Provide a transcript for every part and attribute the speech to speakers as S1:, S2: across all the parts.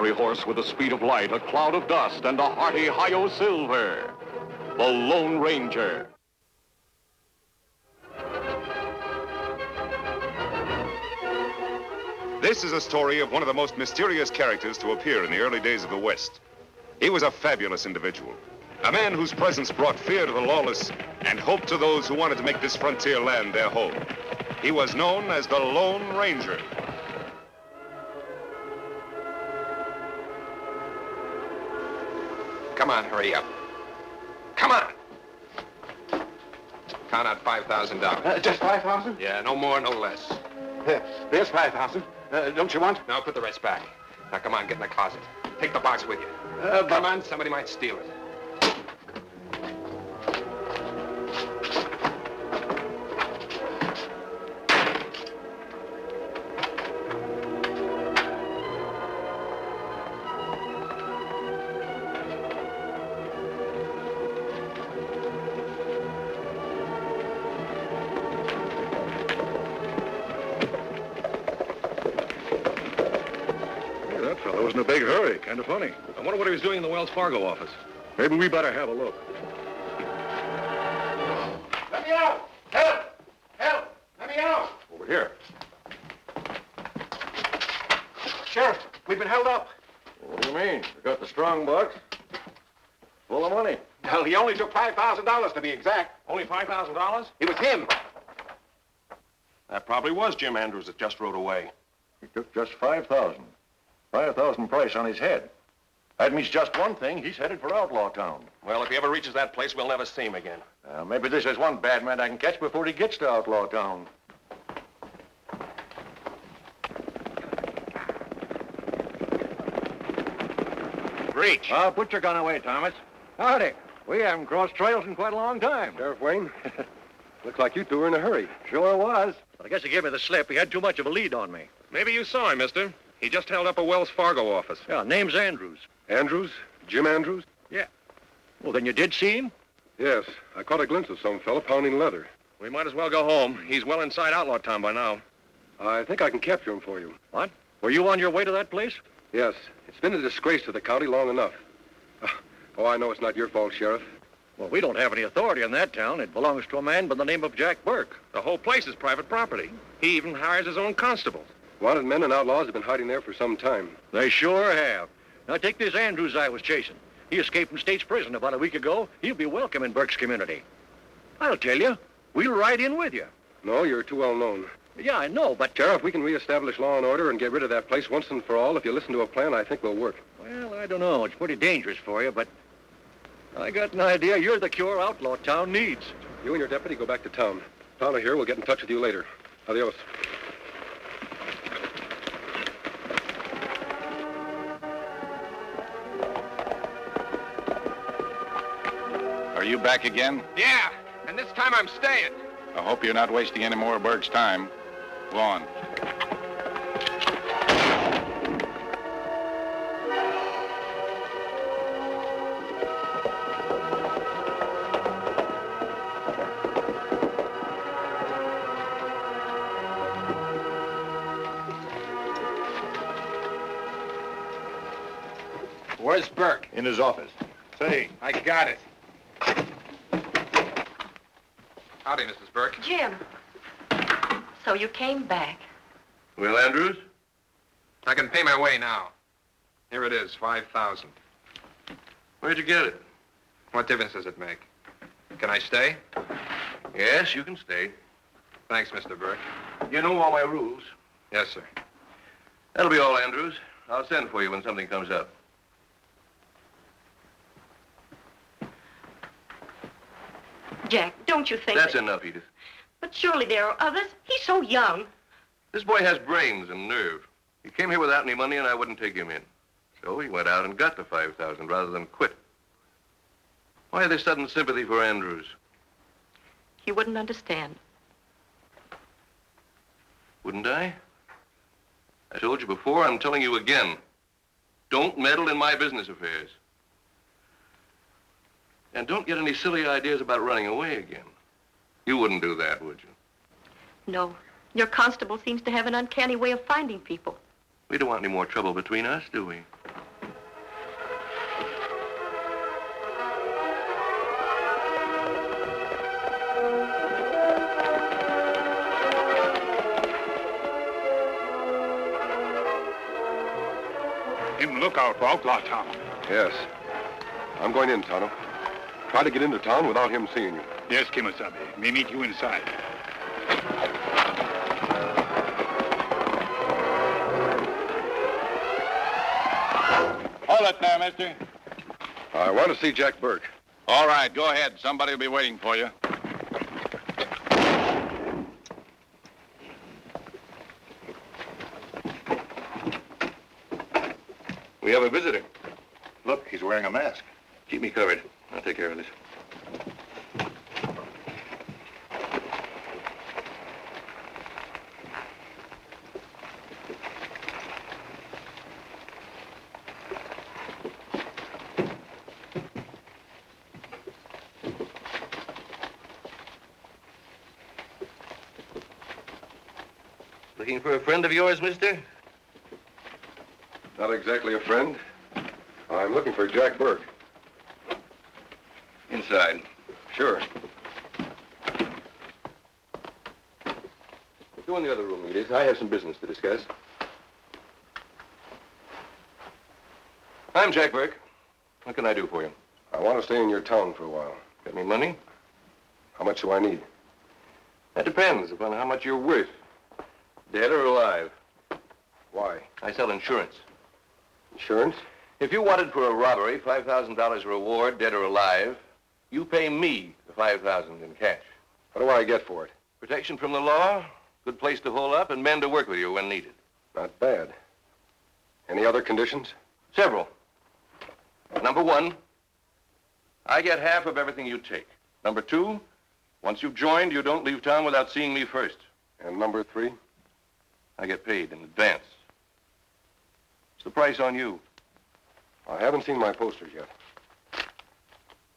S1: fiery horse with the speed of light, a cloud of dust, and a hearty hi-yo silver. The Lone Ranger.
S2: This is a story of one of the most mysterious characters to appear in the early days of the West. He was a fabulous individual, a man whose presence brought fear to the lawless and hope to those who wanted to make this frontier land their home. He was known as the Lone Ranger.
S3: Come on, hurry up. Come on. Count out $5,000.
S4: Just 5,000?
S3: Yeah, no more, no less.
S4: There's 5,000. Don't you want?
S3: No, put the rest back. Now, come on, get in the closet. Take the box with you. Come on, somebody might steal it.
S5: That was in a big hurry. Kind of funny. I wonder what he was doing in the Wells Fargo office. Maybe we better have a look.
S4: Let me out! Help! Help! Let me out!
S5: Over here.
S4: Sheriff, we've been held up.
S5: What do you mean? We got the strong box full of money.
S4: Well, he only took $5,000 to be exact.
S6: Only $5,000?
S4: It was him.
S6: That probably was Jim Andrews that just rode away.
S5: He took just 5,000. 5,000 price on his head. That means just one thing. He's headed for Outlaw Town.
S6: Well, if he ever reaches that place, we'll never see him again.
S5: Maybe this is one bad man I can catch before he gets to Outlaw Town.
S3: Reach.
S5: Put your gun away, Thomas. Howdy. We haven't crossed trails in quite a long time.
S7: Sheriff Wayne, looks like you two were in a hurry.
S5: Sure was. But I guess he gave me the slip. He had too much of a lead on me.
S6: Maybe you saw him, mister. He just held up a Wells Fargo office.
S5: Yeah, name's Andrews.
S7: Andrews? Jim Andrews?
S5: Yeah. Well, then you did see him?
S7: Yes, I caught a glimpse of some fella pounding leather.
S6: We might as well go home. He's well inside Outlaw Town by now.
S7: I think I can capture him for you.
S5: What? Were you on your way to that place?
S7: Yes, it's been a disgrace to the county long enough. Oh, I know it's not your fault, Sheriff.
S5: Well, we don't have any authority in that town. It belongs to a man by the name of Jack Burke.
S6: The whole place is private property. He even hires his own constables.
S7: Wanted men and outlaws have been hiding there for some time.
S5: They sure have. Now, take this Andrews I was chasing. He escaped from state's prison about a week ago. He'll be welcome in Burke's community. I'll tell you, we'll ride in with you.
S7: No, you're too well known.
S5: Yeah, I know, but...
S7: Sheriff, we can reestablish law and order and get rid of that place once and for all. If you listen to a plan I think will work.
S5: Well, I don't know. It's pretty dangerous for you, but I got an idea. You're the cure Outlaw Town needs.
S7: You and your deputy go back to town. Fowler here will get in touch with you later. Adios.
S2: Are you back again?
S3: Yeah, and this time I'm staying.
S2: I hope you're not wasting any more of Berg's time. Go on.
S3: Where's Burke?
S5: In his office.
S3: Say, I got it. Howdy, Mrs. Burke.
S8: Jim, so you came back.
S6: Well, Andrews?
S3: I can pay my way now. Here it is, 5,000.
S6: Where'd you get it?
S3: What difference does it make? Can I stay?
S6: Yes, you can stay.
S3: Thanks, Mr. Burke.
S6: You know all my rules.
S3: Yes, sir.
S6: That'll be all, Andrews. I'll send for you when something comes up.
S8: Jack, don't you think
S6: That's
S8: that...
S6: enough, Edith.
S8: But surely there are others. He's so young.
S6: This boy has brains and nerve. He came here without any money, and I wouldn't take him in. So he went out and got the 5,000 rather than quit. Why this sudden sympathy for Andrews?
S8: He wouldn't understand.
S6: Wouldn't I? I told you before, I'm telling you again. Don't meddle in my business affairs. And don't get any silly ideas about running away again. You wouldn't do that, would you?
S8: No. Your constable seems to have an uncanny way of finding people.
S6: We don't want any more trouble between us, do we?
S9: lookout for Outlaw Tom.
S7: Yes. I'm going in, Tonto. Try to get into town without him seeing you.
S9: Yes, Kimasabi. Me meet you inside.
S10: Hold it there, mister.
S7: I want to see Jack Burke.
S10: All right, go ahead. Somebody will be waiting for you.
S6: We have a visitor.
S10: Look, he's wearing a mask.
S6: Keep me covered. I'll take care of this. Looking for a friend of yours, mister?
S7: Not exactly a friend. I'm looking for Jack Burke.
S6: Inside.
S7: Sure.
S6: Go in the other room, Edith. I have some business to discuss. I'm Jack Burke. What can I do for you?
S7: I want to stay in your town for a while.
S6: Got any money?
S7: How much do I need?
S6: That depends upon how much you're worth. Dead or alive.
S7: Why?
S6: I sell insurance.
S7: Insurance?
S6: If you wanted for a robbery, $5,000 reward, dead or alive, you pay me the $5,000 in cash.
S7: What do I get for it?
S6: Protection from the law, good place to hole up, and men to work with you when needed.
S7: Not bad. Any other conditions?
S6: Several. Number one, I get half of everything you take. Number two, once you've joined, you don't leave town without seeing me first.
S7: And number three?
S6: I get paid in advance. What's the price on you?
S7: I haven't seen my posters yet.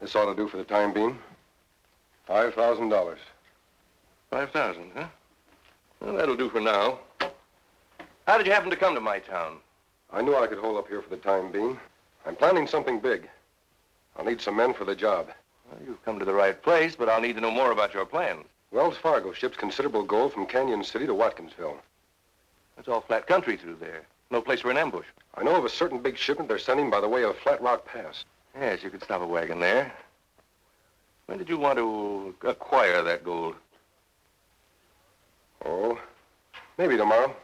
S7: This ought to do for the time being. $5,000.
S6: 5,000, huh? Well, that'll do for now. How did you happen to come to my town?
S7: I knew I could hold up here for the time being. I'm planning something big. I'll need some men for the job.
S6: Well, you've come to the right place, but I'll need to know more about your plans.
S7: Wells Fargo ships considerable gold from Canyon City to Watkinsville.
S6: That's all flat country through there. No place for an ambush.
S7: I know of a certain big shipment they're sending by the way of Flat Rock Pass.
S6: Yes, you could stop a wagon there. When did you want to acquire that gold?
S7: Oh, maybe tomorrow.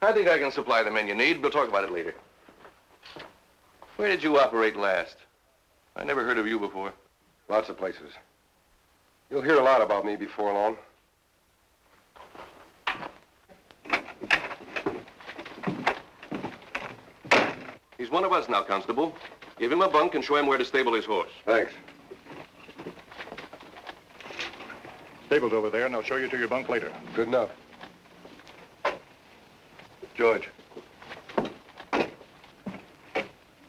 S6: I think I can supply the men you need. We'll talk about it later. Where did you operate last? I never heard of you before.
S7: Lots of places. You'll hear a lot about me before long.
S6: He's one of us now, Constable. Give him a bunk and show him where to stable his horse.
S7: Thanks.
S10: Stable's over there, and I'll show you to your bunk later.
S7: Good enough.
S6: George.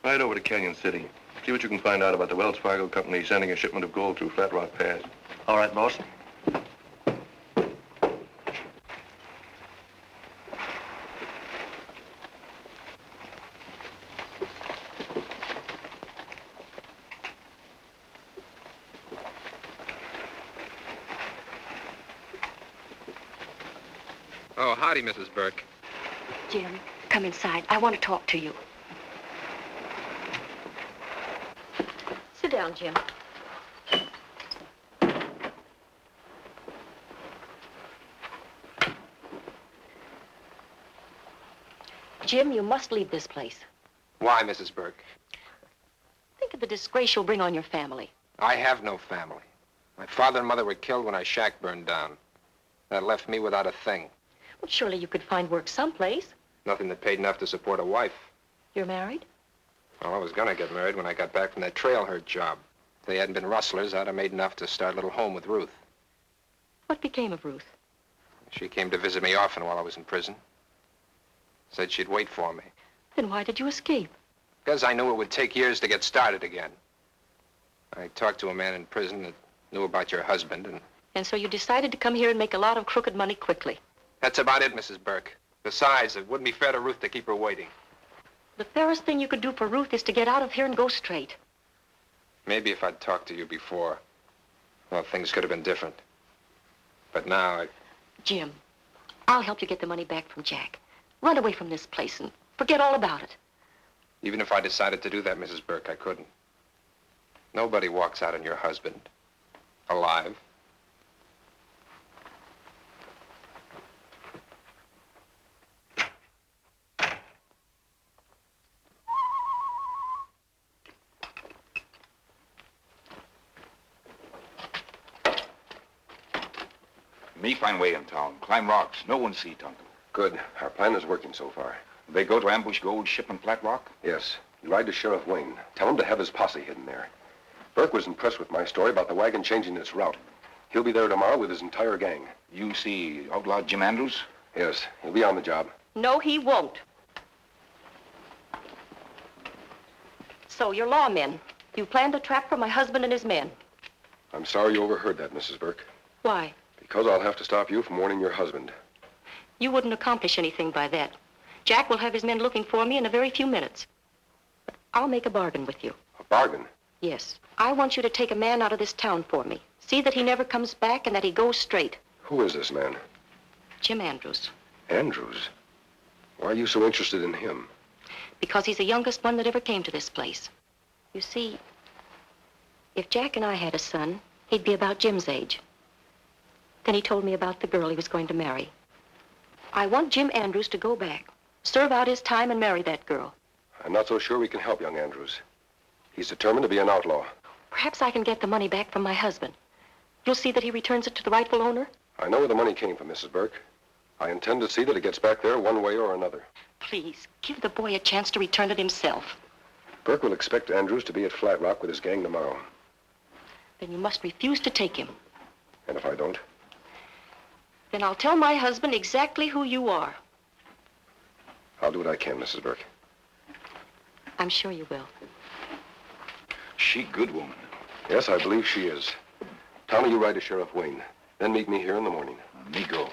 S6: Ride over to Canyon City. See what you can find out about the Wells Fargo Company sending a shipment of gold through Flat Rock Pass.
S5: All right, boss.
S3: Oh, howdy, Mrs. Burke.
S8: Jim, come inside. I want to talk to you. Sit down, Jim. Jim, you must leave this place.
S3: Why, Mrs. Burke?
S8: Think of the disgrace you'll bring on your family.
S3: I have no family. My father and mother were killed when our shack burned down. That left me without a thing.
S8: Well, surely you could find work someplace.
S3: Nothing that paid enough to support a wife.
S8: You're married?
S3: Well, I was gonna get married when I got back from that trail herd job. If they hadn't been rustlers, I'd have made enough to start a little home with Ruth.
S8: What became of Ruth?
S3: She came to visit me often while I was in prison. Said she'd wait for me.
S8: Then why did you escape?
S3: Because I knew it would take years to get started again. I talked to a man in prison that knew about your husband,
S8: And so you decided to come here and make a lot of crooked money quickly.
S3: that's about it, Mrs. Burke. Besides, it wouldn't be fair to Ruth to keep her waiting.
S8: The fairest thing you could do for Ruth is to get out of here and go straight.
S3: Maybe if I'd talked to you before, well, things could have been different. But now,
S8: Jim, I'll help you get the money back from Jack. Run away from this place and forget all about it.
S3: Even if I decided to do that, Mrs. Burke, I couldn't. Nobody walks out on your husband alive.
S11: Me find way in town. Climb rocks. No one see Tonto.
S7: Good. Our plan is working so far.
S11: They go to ambush gold ship in Flat Rock?
S7: Yes. You ride to Sheriff Wayne. Tell him to have his posse hidden there. Burke was impressed with my story about the wagon changing its route. He'll be there tomorrow with his entire gang.
S11: You see Outlaw Jim Andrews?
S7: Yes. He'll be on the job.
S8: No, he won't. So, you're lawmen. You planned a trap for my husband and his men.
S7: I'm sorry you overheard that, Mrs. Burke.
S8: Why?
S7: Because I'll have to stop you from warning your husband.
S8: You wouldn't accomplish anything by that. Jack will have his men looking for me in a very few minutes. But I'll make a bargain with you.
S7: A bargain?
S8: Yes. I want you to take a man out of this town for me. See that he never comes back and that he goes straight.
S7: Who is this man?
S8: Jim Andrews.
S7: Andrews? Why are you so interested in him?
S8: Because he's the youngest one that ever came to this place. You see, if Jack and I had a son, he'd be about Jim's age. Then he told me about the girl he was going to marry. I want Jim Andrews to go back, serve out his time, and marry that girl.
S7: I'm not so sure we can help young Andrews. He's determined to be an outlaw.
S8: Perhaps I can get the money back from my husband. You'll see that he returns it to the rightful owner?
S7: I know where the money came from, Mrs. Burke. I intend to see that it gets back there one way or another.
S8: Please, give the boy a chance to return it himself.
S7: Burke will expect Andrews to be at Flat Rock with his gang tomorrow.
S8: Then you must refuse to take him.
S7: And if I don't?
S8: Then I'll tell my husband exactly who you are.
S7: I'll do what I can, Mrs. Burke.
S8: I'm sure you will.
S11: She good woman.
S7: Yes, I believe she is. Tommy, you ride to Sheriff Wayne. Then meet me here in the morning.
S11: Me go.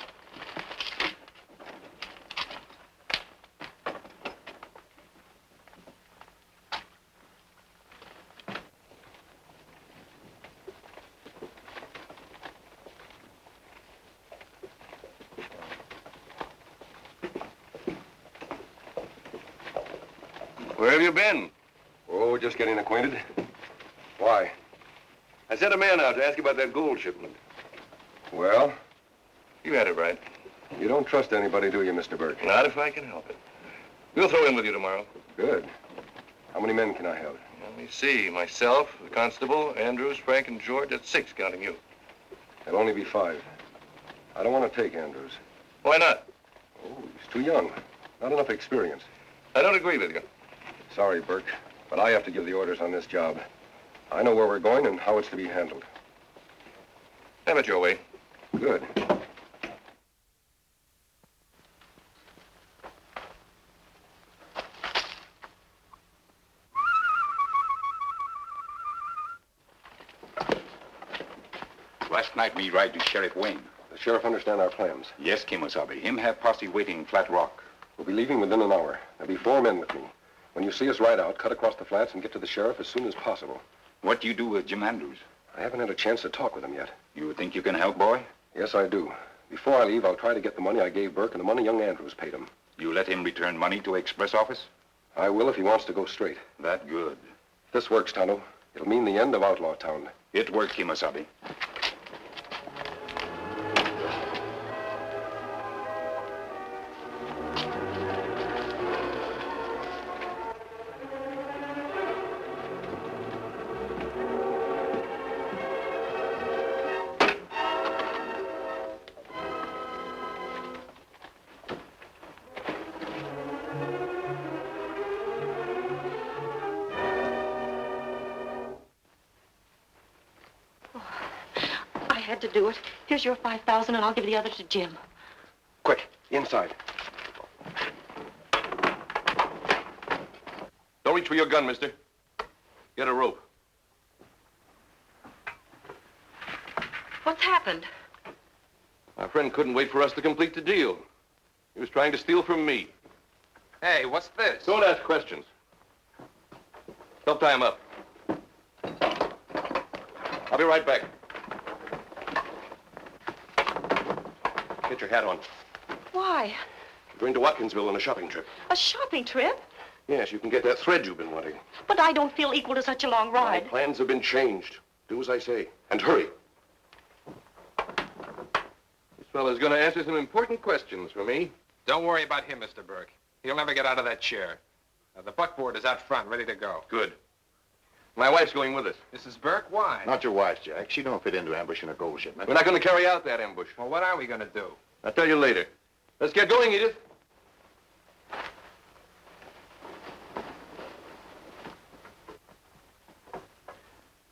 S6: Where have you been?
S7: Oh, just getting acquainted. Why?
S6: I sent a man out to ask you about that gold shipment.
S7: Well,
S6: You had it right.
S7: you don't trust anybody, do you, Mr. Burke?
S6: Not if I can help it. We'll throw in with you tomorrow.
S7: Good. How many men can I have?
S6: Let me see. Myself, the constable, Andrews, Frank, and George. That's 6, counting you.
S7: There'll only be 5. I don't want to take Andrews.
S6: Why not?
S7: Oh, he's too young. Not enough experience.
S6: I don't agree with you.
S7: Sorry, Burke, but I have to give the orders on this job. I know where we're going and how it's to be handled.
S6: Have it your way.
S7: Good.
S11: Last night me ride to Sheriff Wayne.
S7: The sheriff understand our plans.
S11: Yes, Kimosabe. Him have posse waiting in Flat Rock.
S7: We'll be leaving within an hour. There'll be 4 men with me. When you see us ride out, cut across the flats and get to the sheriff as soon as possible.
S11: What you do with Jim Andrews?
S7: I haven't had a chance to talk with him yet.
S11: You think you can help, boy?
S7: Yes, I do. Before I leave, I'll try to get the money I gave Burke and the money young Andrews paid him.
S11: You let him return money to express office?
S7: I will if he wants to go straight.
S11: That good.
S7: If this works, Tonto, it'll mean the end of Outlaw Town.
S11: It worked, Kimosabe.
S8: I had to do it. Here's your 5,000, and I'll give the other to Jim.
S7: Quick, inside.
S6: Don't reach for your gun, mister. Get a rope.
S8: What's happened?
S6: My friend couldn't wait for us to complete the deal. He was trying to steal from me.
S3: Hey, what's this?
S6: Don't ask questions. Help tie him up. I'll be right back. Get your hat on.
S8: Why?
S6: We're going to Watkinsville on a shopping trip.
S8: A shopping trip?
S7: Yes, you can get that thread you've been wanting.
S8: But I don't feel equal to such a long
S7: My
S8: ride.
S7: plans have been changed. Do as I say. And hurry.
S6: This fellow's going to answer some important questions for me.
S3: Don't worry about him, Mr. Burke. He'll never get out of that chair. The buckboard is out front, ready to go.
S6: Good. My wife's going with us.
S3: Mrs. Burke, why?
S10: Not your wife, Jack. She don't fit into ambushing a gold shipment.
S6: We're not going to carry out that ambush.
S3: Well, what are we going to do?
S6: I'll tell you later. Let's get going, Edith.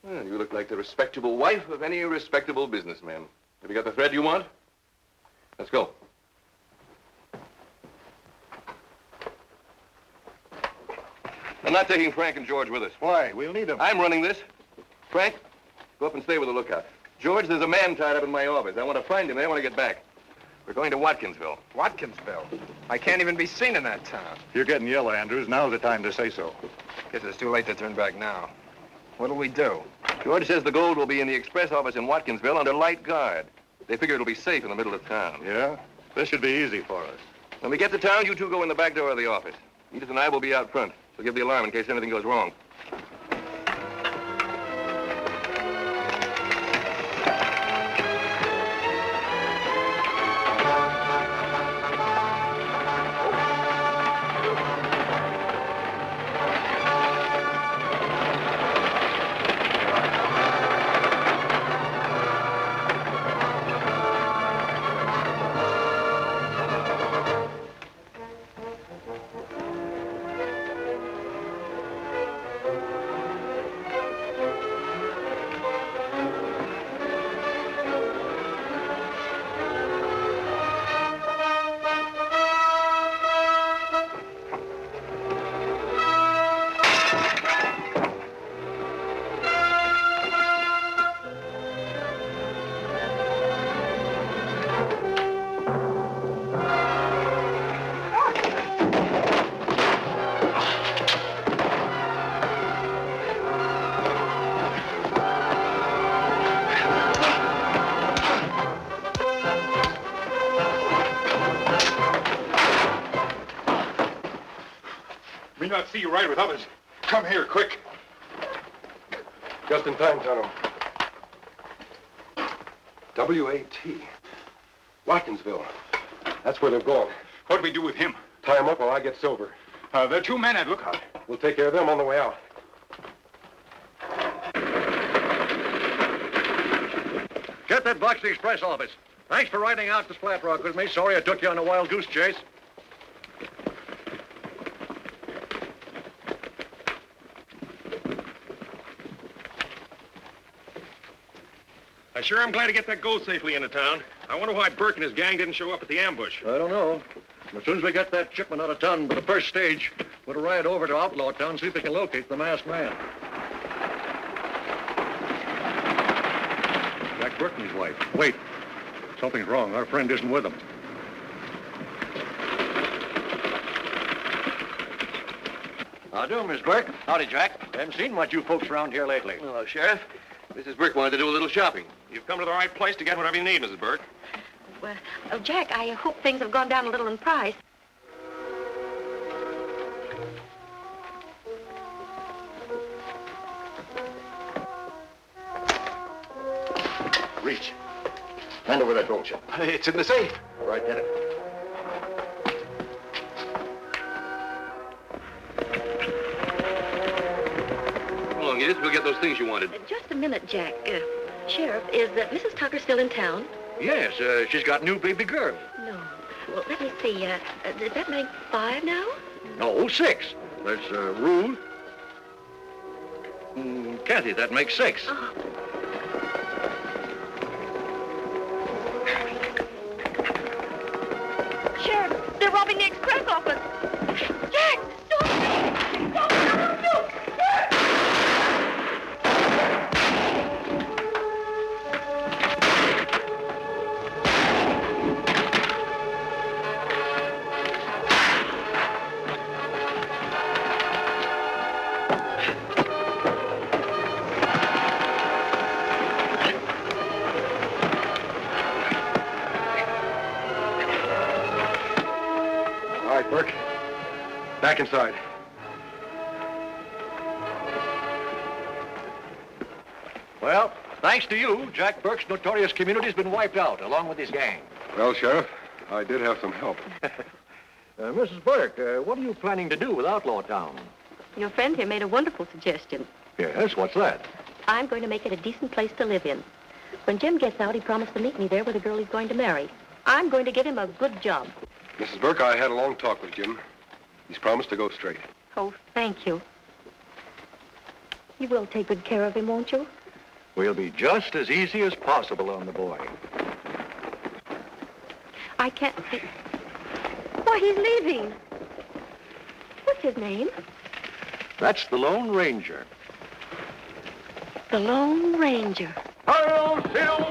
S6: Well, you look like the respectable wife of any respectable businessman. Have you got the thread you want? Let's go. I'm not taking Frank and George with us.
S10: Why? We'll need them.
S6: I'm running this. Frank, go up and stay with the lookout. George, there's a man tied up in my office. I want to find him. I want to get back. We're going to Watkinsville.
S3: Watkinsville? I can't even be seen in that town.
S10: If you're getting yellow, Andrews, now's the time to say so.
S3: Guess it's too late to turn back now. What'll we do?
S6: George says the gold will be in the express office in Watkinsville under light guard. They figure it'll be safe in the middle of town.
S10: Yeah? This should be easy for us.
S6: When we get to town, you two go in the back door of the office. Edith and I will be out front. So give the alarm in case anything goes wrong.
S9: May not see you ride with others. Come here, quick.
S7: Just in time, Tonto. W-A-T. Watkinsville. That's where they're going.
S9: What'd we do with him?
S7: Tie him up while I get Silver.
S9: There are 2 men at lookout.
S7: We'll take care of them on the way out.
S5: Get that box to the express office. Thanks for riding out to Flat Rock with me. Sorry I took you on a wild goose chase.
S10: I sure am glad to get that gold safely into town. I wonder why Burke and his gang didn't show up at the ambush.
S5: I don't know. As soon as we get that shipment out of town by the first stage, we'll ride over to Outlaw Town, see if we can locate the masked man. Jack Burke and his wife. Wait. Something's wrong. Our friend isn't with them. How do, Miss Burke? Howdy, Jack. Haven't seen much you folks around here lately.
S6: Hello, Sheriff. Mrs. Burke wanted to do a little shopping.
S10: You've come to the right place to get whatever you need, Mrs. Burke.
S8: Well, Jack, I hope things have gone down a little in price.
S10: Reach. Hand over that gold chip.
S7: It's in the safe.
S10: All right, get it.
S6: Come along, Edith. We'll get those things you wanted.
S8: Just a minute, Jack. Sheriff, is Mrs. Tucker still in town?
S5: Yes, she's got new baby girl.
S8: No. Well, let me see. Does that make 5 now?
S5: No, 6. There's Ruth. Kathy, that makes 6.
S8: Oh. Sheriff, they're robbing the express office. Jack, don't! Don't!
S7: All right, Burke. Back inside.
S5: Thanks to you, Jack Burke's notorious community's been wiped out, along with his gang.
S7: Well, Sheriff, I did have some help.
S5: Mrs. Burke, what are you planning to do with Outlaw Town?
S8: Your friend here made a wonderful suggestion.
S5: Yes, what's that?
S8: I'm going to make it a decent place to live in. When Jim gets out, he promised to meet me there with the girl he's going to marry. I'm going to give him a good job.
S7: Mrs. Burke, I had a long talk with Jim. He's promised to go straight.
S8: Oh, thank you. You will take good care of him, won't you?
S5: We'll be just as easy as possible on the boy.
S8: I can't see. Why, he's leaving. What's his name?
S5: That's the Lone Ranger.
S8: The Lone Ranger.
S5: Hail, Silver!